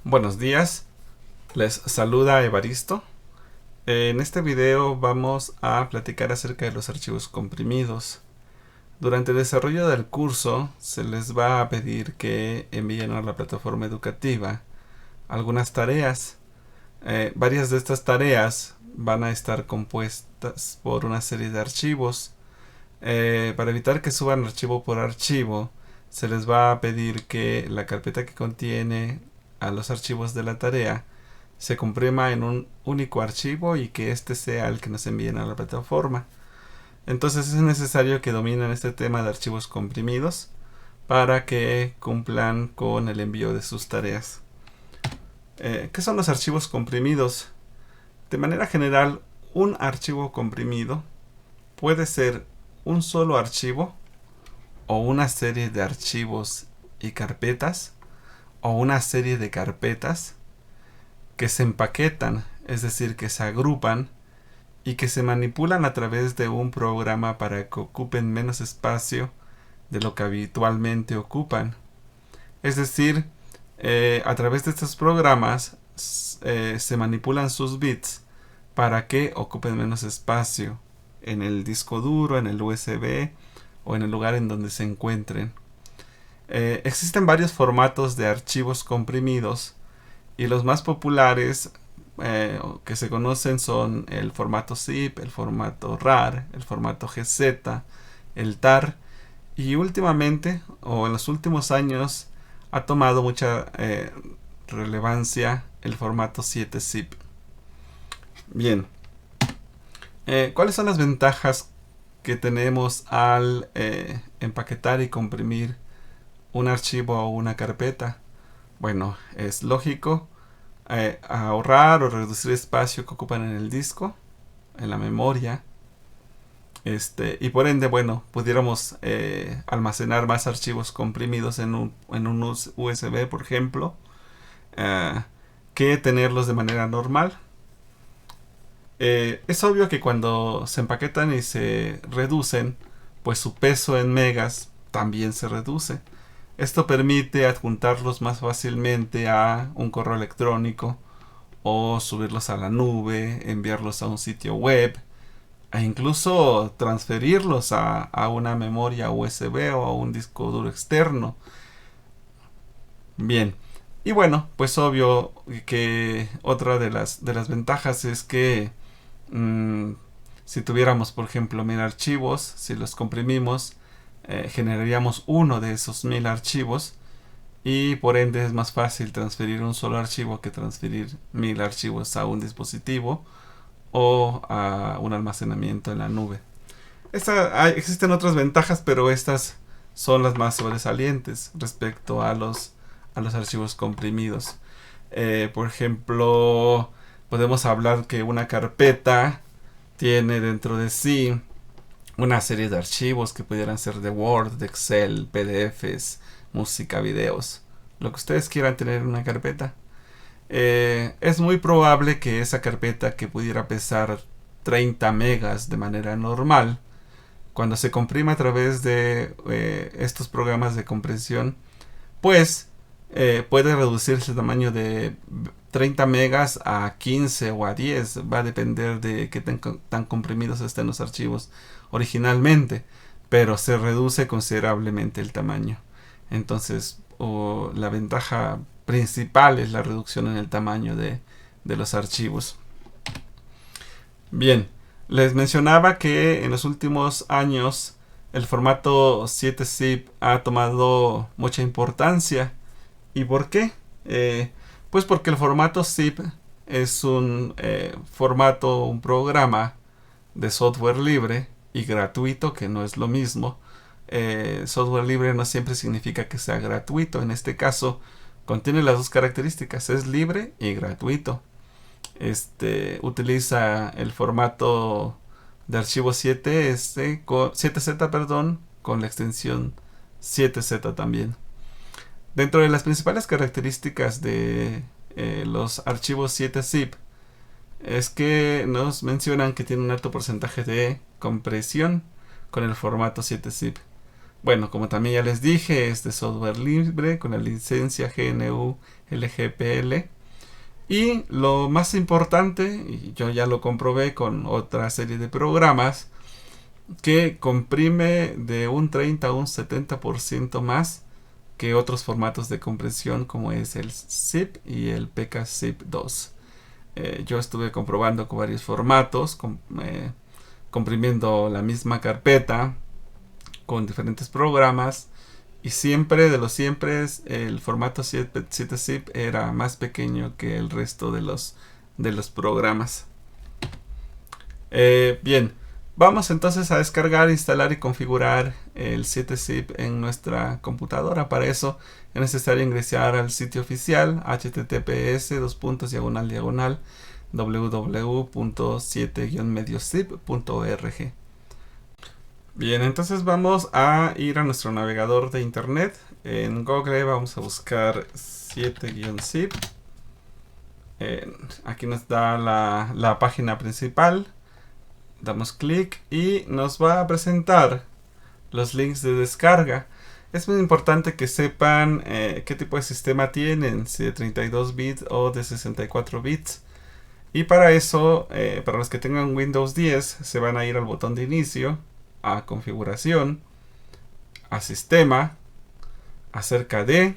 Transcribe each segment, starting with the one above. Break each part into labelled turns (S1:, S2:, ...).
S1: Buenos días, les saluda Evaristo. En este video vamos a platicar acerca de los archivos comprimidos. Durante el desarrollo del curso se les va a pedir que envíen a la plataforma educativa algunas tareas. Varias de estas tareas van a estar compuestas por una serie de archivos. Para evitar que suban archivo por archivo, se les va a pedir que la carpeta que contiene a los archivos de la tarea se comprima en un único archivo y que este sea el que nos envíen a la plataforma. Entonces es necesario que dominen este tema de archivos comprimidos para que cumplan con el envío de sus tareas. ¿Qué son los archivos comprimidos? De manera general, un archivo comprimido puede ser un solo archivo o una serie de archivos y carpetas o una serie de carpetas que se empaquetan, es decir, que se agrupan y que se manipulan a través de un programa para que ocupen menos espacio de lo que habitualmente ocupan. Es decir, a través de estos programas se manipulan sus bits para que ocupen menos espacio en el disco duro, en el USB o en el lugar en donde se encuentren. Existen varios formatos de archivos comprimidos y los más populares que se conocen son el formato zip, el formato RAR, el formato GZ, el TAR y últimamente o en los últimos años ha tomado mucha relevancia el formato 7-zip. Bien, ¿cuáles son las ventajas que tenemos al empaquetar y comprimir un archivo o una carpeta? Bueno, es lógico ahorrar o reducir espacio que ocupan en el disco, en la memoria. Y por ende, bueno, pudiéramos almacenar más archivos comprimidos en un USB, por ejemplo, eh, que tenerlos de manera normal. Es obvio que cuando se empaquetan y se reducen, pues su peso en megas también se reduce. Esto permite adjuntarlos más fácilmente a un correo electrónico o subirlos a la nube, enviarlos a un sitio web e incluso transferirlos a una memoria USB o a un disco duro externo. Bien, y bueno, pues obvio que otra de las ventajas es que mmm, si tuviéramos, por ejemplo, 1000 archivos, si los comprimimos, generaríamos uno de esos 1000 archivos y por ende es más fácil transferir un solo archivo que transferir 1000 archivos a un dispositivo o a un almacenamiento en la nube. Existen otras ventajas, pero estas son las más sobresalientes respecto a los archivos comprimidos. Por ejemplo, podemos hablar que una carpeta tiene dentro de sí una serie de archivos que pudieran ser de Word, de Excel, PDFs, música, videos, lo que ustedes quieran tener en una carpeta. Es muy probable que esa carpeta que pudiera pesar 30 megas de manera normal, cuando se comprime a través de estos programas de compresión, pues puede reducirse el tamaño de 30 megas a 15 o a 10. Va a depender de qué tan comprimidos estén los archivos originalmente, pero se reduce considerablemente el tamaño. Entonces, la ventaja principal es la reducción en el tamaño de los archivos. Bien, les mencionaba que en los últimos años el formato 7-zip ha tomado mucha importancia. ¿Y por qué? Pues porque el formato zip es un formato, un programa de software libre y gratuito, que no es lo mismo. Software libre no siempre significa que sea gratuito. En este caso, contiene las dos características: es libre y gratuito. Utiliza el formato de archivo 7Z, perdón, con la extensión 7Z también. Dentro de las principales características de los archivos 7-zip es que nos mencionan que tiene un alto porcentaje de compresión con el formato 7-zip. Bueno, como también ya les dije, es de software libre con la licencia GNU LGPL. Y lo más importante, y yo ya lo comprobé con otra serie de programas, que comprime de un 30 a un 70% más que otros formatos de compresión como es el zip y el PKZip 2. Yo estuve comprobando con varios formatos, comprimiendo la misma carpeta con diferentes programas, y siempre de los siempre el formato 7zip era más pequeño que el resto de los programas. Bien, vamos entonces a descargar, instalar y configurar el 7zip en nuestra computadora. Para eso es necesario ingresar al sitio oficial https www.7-mediozip.org. Bien, entonces vamos a ir a nuestro navegador de internet. En Google vamos a buscar 7-zip. Aquí nos da la página principal. Damos clic y nos va a presentar los links de descarga. Es muy importante que sepan qué tipo de sistema tienen, si de 32 bits o de 64 bits. Y para eso, para los que tengan Windows 10, se van a ir al botón de inicio, a configuración, a sistema, acerca de,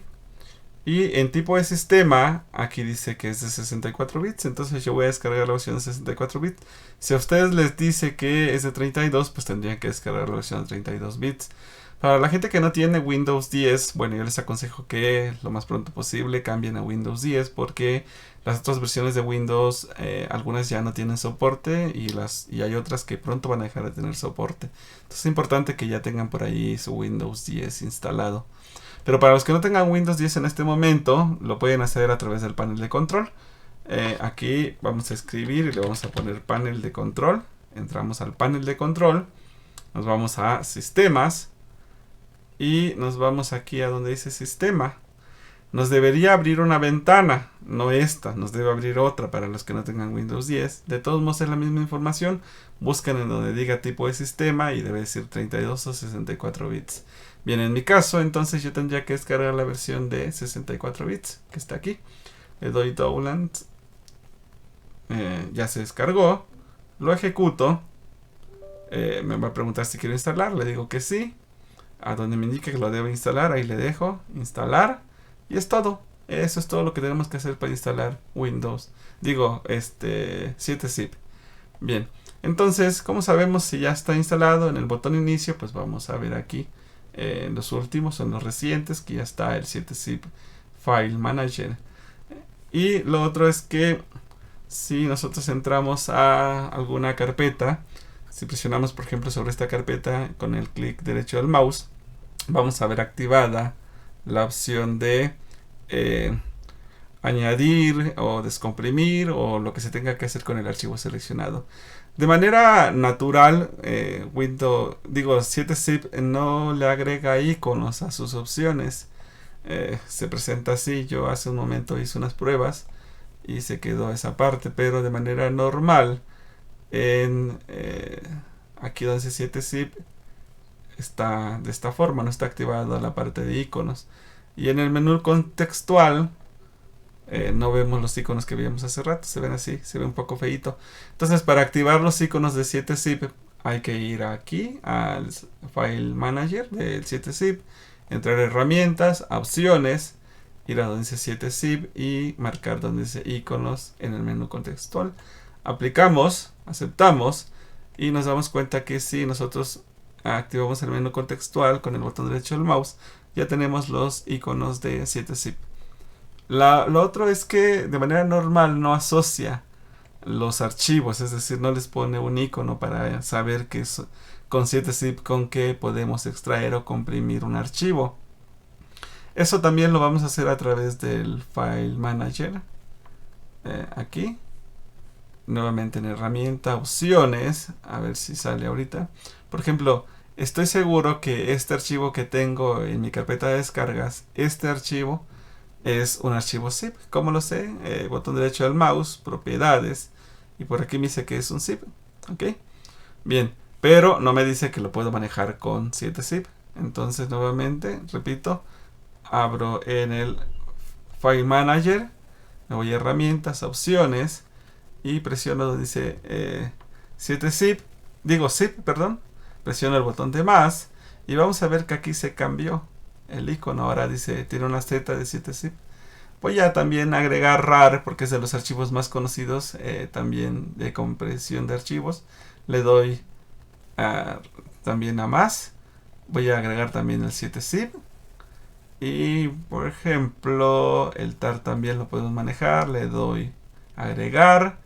S1: y en tipo de sistema, aquí dice que es de 64 bits, entonces yo voy a descargar la versión de 64 bits. Si a ustedes les dice que es de 32, pues tendrían que descargar la versión de 32 bits. Para la gente que no tiene Windows 10, bueno, yo les aconsejo que lo más pronto posible cambien a Windows 10, porque las otras versiones de Windows, algunas ya no tienen soporte, y hay otras que pronto van a dejar de tener soporte. Entonces es importante que ya tengan por ahí su Windows 10 instalado. Pero para los que no tengan Windows 10 en este momento, lo pueden hacer a través del panel de control. Aquí vamos a escribir y le vamos a poner panel de control. Entramos al panel de control, nos vamos a sistemas y nos vamos aquí a donde dice sistema. Nos debería abrir una ventana, no esta, nos debe abrir otra para los que no tengan Windows 10. De todos modos es la misma información, buscan en donde diga tipo de sistema y debe decir 32 o 64 bits. Bien, en mi caso entonces yo tendría que descargar la versión de 64 bits, que está aquí. Le doy download, ya se descargó, lo ejecuto, me va a preguntar si quiero instalar, le digo que sí. A donde me indique que lo debo instalar, ahí le dejo instalar. Y es todo. Eso es todo lo que tenemos que hacer para instalar Windows. 7zip. Bien. Entonces, ¿cómo sabemos si ya está instalado? En el botón inicio, pues vamos a ver aquí. Los últimos son los recientes, que ya está el 7zip File Manager. Y lo otro es que si nosotros entramos a alguna carpeta, si presionamos por ejemplo sobre esta carpeta con el clic derecho del mouse, vamos a ver activada la opción de añadir o descomprimir o lo que se tenga que hacer con el archivo seleccionado. De manera natural, 7zip no le agrega iconos a sus opciones. Se presenta así. Yo hace un momento hice unas pruebas y se quedó esa parte, pero de manera normal aquí donde dice 7zip está de esta forma, no está activada la parte de iconos. Y en el menú contextual no vemos los iconos que vimos hace rato, se ven así, se ve un poco feito. Entonces, para activar los iconos de 7zip hay que ir aquí al File Manager del 7zip, entrar a herramientas, a opciones, ir a donde dice 7zip y marcar donde dice iconos en el menú contextual. Aplicamos, aceptamos y nos damos cuenta que si nosotros activamos el menú contextual con el botón derecho del mouse, ya tenemos los iconos de 7zip. Lo otro es que de manera normal no asocia los archivos, es decir, no les pone un icono para saber que con 7zip con qué podemos extraer o comprimir un archivo. Eso también lo vamos a hacer a través del File Manager. Aquí nuevamente en herramienta, opciones, a ver si sale ahorita. Por ejemplo, estoy seguro que este archivo que tengo en mi carpeta de descargas, este archivo es un archivo zip. ¿Cómo lo sé? Botón derecho del mouse, propiedades, y por aquí me dice que es un zip. Ok, bien, pero no me dice que lo puedo manejar con 7zip. Entonces nuevamente, repito, abro en el File Manager, me voy a herramientas, opciones y presiono donde dice 7-zip, zip, perdón, presiono el botón de más y vamos a ver que aquí se cambió el icono, ahora dice, tiene una Z de 7-zip. Voy a también agregar RAR porque es de los archivos más conocidos también de compresión de archivos. Le doy también a más. Voy a agregar también el 7-zip. Y por ejemplo el tar también lo podemos manejar. Le doy agregar.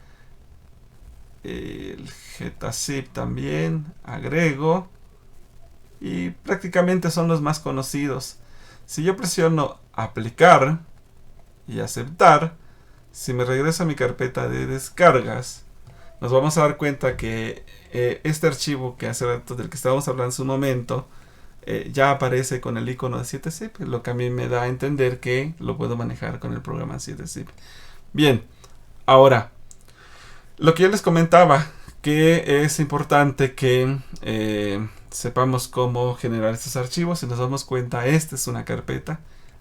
S1: El getazip también agrego. Y prácticamente son los más conocidos. Si yo presiono aplicar y aceptar, si me regreso a mi carpeta de descargas, nos vamos a dar cuenta que este archivo que hace rato del que estábamos hablando en su momento ya aparece con el icono de 7-zip, lo que a mí me da a entender que lo puedo manejar con el programa 7-zip. Bien, ahora, lo que yo les comentaba, que es importante que sepamos cómo generar estos archivos. Si nos damos cuenta, esta es una carpeta.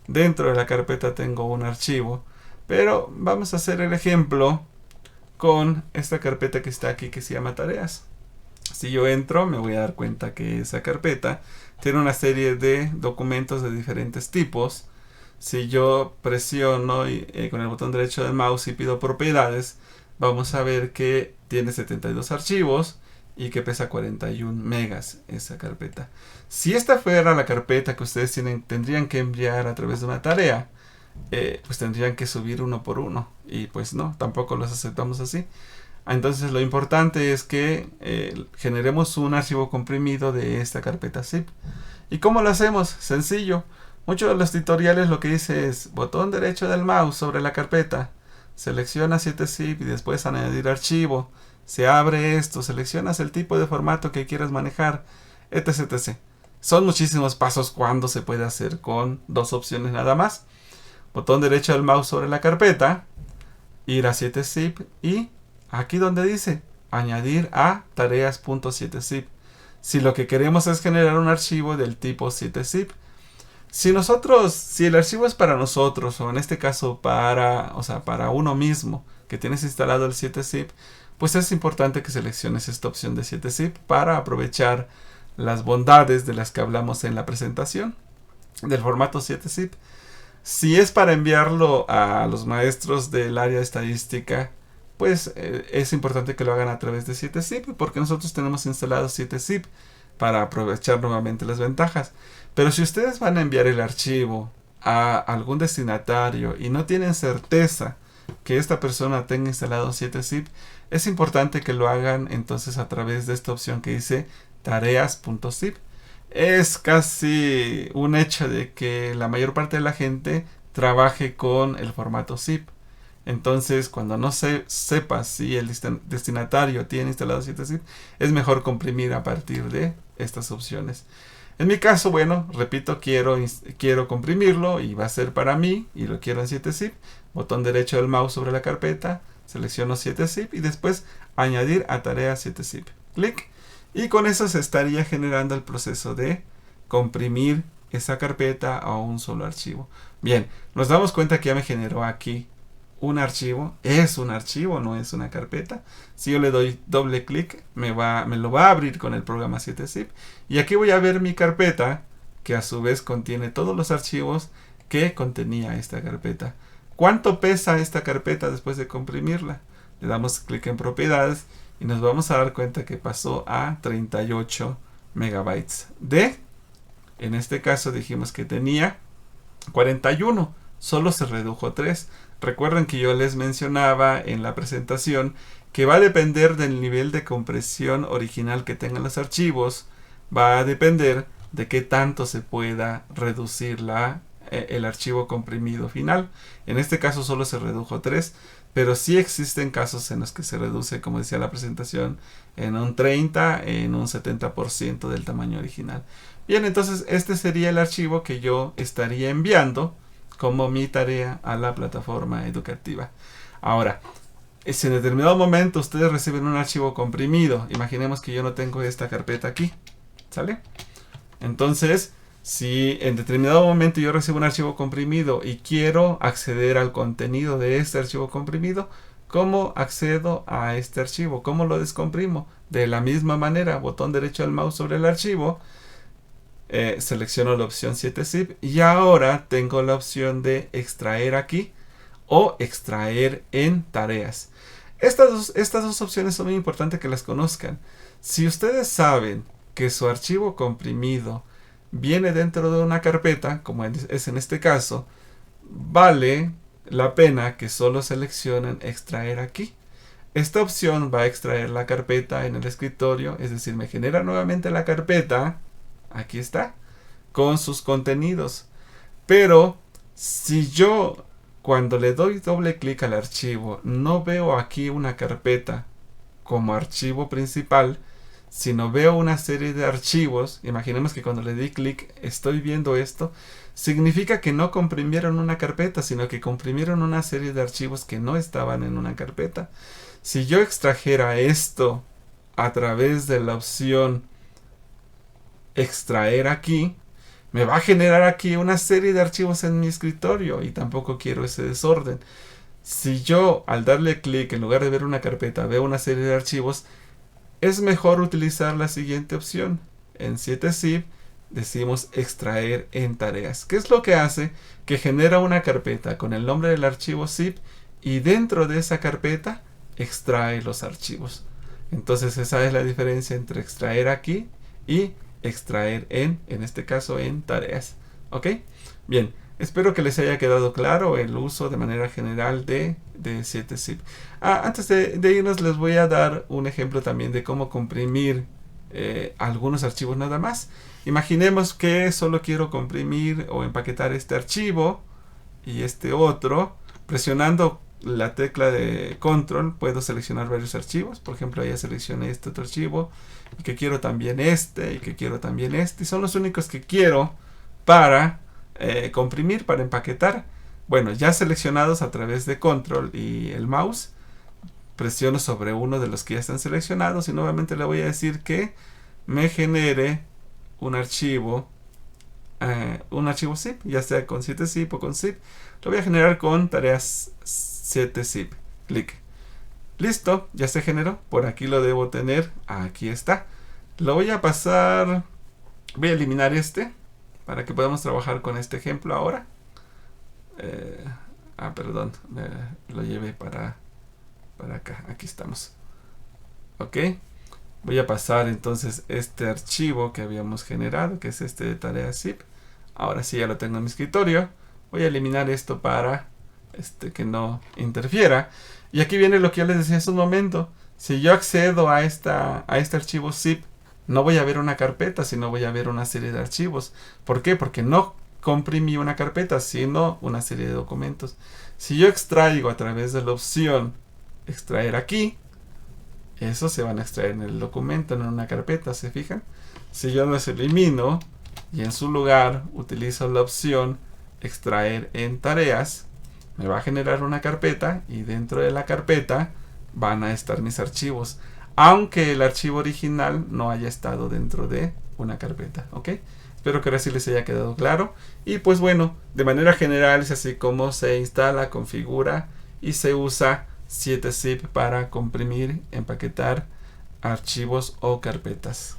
S1: Dentro de la carpeta tengo un archivo, pero vamos a hacer el ejemplo con esta carpeta que está aquí que se llama tareas. Si yo entro, me voy a dar cuenta que esa carpeta tiene una serie de documentos de diferentes tipos. Si yo presiono con el botón derecho del mouse y pido propiedades, vamos a ver que tiene 72 archivos y que pesa 41 megas esa carpeta. Si esta fuera la carpeta que ustedes tendrían que enviar a través de una tarea, pues tendrían que subir uno por uno. Y pues no, tampoco los aceptamos así. Entonces lo importante es que generemos un archivo comprimido de esta carpeta zip. ¿Y cómo lo hacemos? Sencillo. Muchos de los tutoriales lo que dice es botón derecho del mouse sobre la carpeta, selecciona 7-zip y después añadir archivo. Se abre esto, seleccionas el tipo de formato que quieras manejar, etc, etc. Son muchísimos pasos cuando se puede hacer con dos opciones nada más. Botón derecho del mouse sobre la carpeta, ir a 7-zip y aquí donde dice añadir a tareas.7zip. Si lo que queremos es generar un archivo del tipo 7-zip, si el archivo es para nosotros, o en este caso para uno mismo, que tienes instalado el 7-zip, pues es importante que selecciones esta opción de 7-zip para aprovechar las bondades de las que hablamos en la presentación del formato 7-zip. Si es para enviarlo a los maestros del área de estadística, pues es importante que lo hagan a través de 7-zip, porque nosotros tenemos instalado 7-zip para aprovechar nuevamente las ventajas. Pero si ustedes van a enviar el archivo a algún destinatario y no tienen certeza que esta persona tenga instalado 7-zip, es importante que lo hagan entonces a través de esta opción que dice tareas.zip. Es casi un hecho de que la mayor parte de la gente trabaje con el formato zip. Entonces, cuando no sepa si el destinatario tiene instalado 7-zip, es mejor comprimir a partir de estas opciones. En mi caso, bueno, repito, quiero comprimirlo y va a ser para mí y lo quiero en 7-zip. Botón derecho del mouse sobre la carpeta, selecciono 7-zip y después añadir a tarea 7-zip. Clic y con eso se estaría generando el proceso de comprimir esa carpeta a un solo archivo. Bien, nos damos cuenta que ya me generó aquí un archivo. Es un archivo, no es una carpeta. Si yo le doy doble clic, me lo va a abrir con el programa 7-zip. Y aquí voy a ver mi carpeta, que a su vez contiene todos los archivos que contenía esta carpeta. ¿Cuánto pesa esta carpeta después de comprimirla? Le damos clic en propiedades y nos vamos a dar cuenta que pasó a 38 megabytes. En este caso dijimos que tenía 41. Solo se redujo 3. Recuerden que yo les mencionaba en la presentación que va a depender del nivel de compresión original que tengan los archivos. Va a depender de qué tanto se pueda reducir el archivo comprimido final. En este caso solo se redujo 3, pero sí existen casos en los que se reduce, como decía la presentación, en un 30, en un 70% del tamaño original. Bien, entonces este sería el archivo que yo estaría enviando como mi tarea a la plataforma educativa. Ahora, si en determinado momento ustedes reciben un archivo comprimido, imaginemos que yo no tengo esta carpeta aquí, ¿sale? Entonces, Si en determinado momento yo recibo un archivo comprimido y quiero acceder al contenido de este archivo comprimido, ¿cómo accedo a este archivo? ¿Cómo lo descomprimo? De la misma manera, botón derecho del mouse sobre el archivo, selecciono la opción 7zip y ahora tengo la opción de extraer aquí o extraer en tareas. Estas dos opciones son muy importantes que las conozcan. Si ustedes saben que su archivo comprimido viene dentro de una carpeta, como es en este caso, vale la pena que solo seleccionen extraer aquí. Esta opción va a extraer la carpeta en el escritorio, es decir, me genera nuevamente la carpeta, aquí está, con sus contenidos. Pero si yo cuando le doy doble clic al archivo no veo aquí una carpeta como archivo principal, sino veo una serie de archivos, imaginemos que cuando le di clic estoy viendo esto, significa que no comprimieron una carpeta, sino que comprimieron una serie de archivos que no estaban en una carpeta. Si yo extrajera esto a través de la opción extraer aquí, me va a generar aquí una serie de archivos en mi escritorio y tampoco quiero ese desorden. Si yo al darle clic en lugar de ver una carpeta veo una serie de archivos, es mejor utilizar la siguiente opción. En 7zip decimos extraer en tareas. ¿Qué es lo que hace? Que genera una carpeta con el nombre del archivo zip y dentro de esa carpeta extrae los archivos. Entonces esa es la diferencia entre extraer aquí y extraer en este caso en tareas. ¿Ok? Bien, espero que les haya quedado claro el uso de manera general de 7zip. Antes de irnos les voy a dar un ejemplo también de cómo comprimir algunos archivos nada más. Imaginemos que solo quiero comprimir o empaquetar este archivo y este otro. Presionando la tecla de control puedo seleccionar varios archivos. Por ejemplo, ya seleccioné este otro archivo y que quiero también este y que quiero también este. Y son los únicos que quiero para comprimir, para empaquetar. Bueno, ya seleccionados a través de control y el mouse, presiono sobre uno de los que ya están seleccionados y nuevamente le voy a decir que me genere un archivo zip, ya sea con 7zip o con zip. Lo voy a generar con tareas 7zip. Clic. Listo, ya se generó. Por aquí lo debo tener. Aquí está. Lo voy a pasar. Voy a eliminar este para que podamos trabajar con este ejemplo ahora. Perdón, lo llevé para acá. Aquí estamos. Ok. Voy a pasar entonces este archivo que habíamos generado, que es este de tarea zip. Ahora sí ya lo tengo en mi escritorio. Voy a eliminar esto para que no interfiera. Y aquí viene lo que yo les decía hace un momento. Si yo accedo a este archivo zip, no voy a ver una carpeta, sino voy a ver una serie de archivos. ¿Por qué? Porque no comprimí una carpeta, sino una serie de documentos. Si yo extraigo a través de la opción extraer aquí, esos se van a extraer en el documento, no en una carpeta, ¿se fijan? Si yo los elimino y en su lugar utilizo la opción extraer en tareas, me va a generar una carpeta y dentro de la carpeta van a estar mis archivos, aunque el archivo original no haya estado dentro de una carpeta, ¿ok? Espero que ahora sí les haya quedado claro. Y pues bueno, de manera general es así como se instala, configura y se usa 7zip para comprimir, empaquetar archivos o carpetas.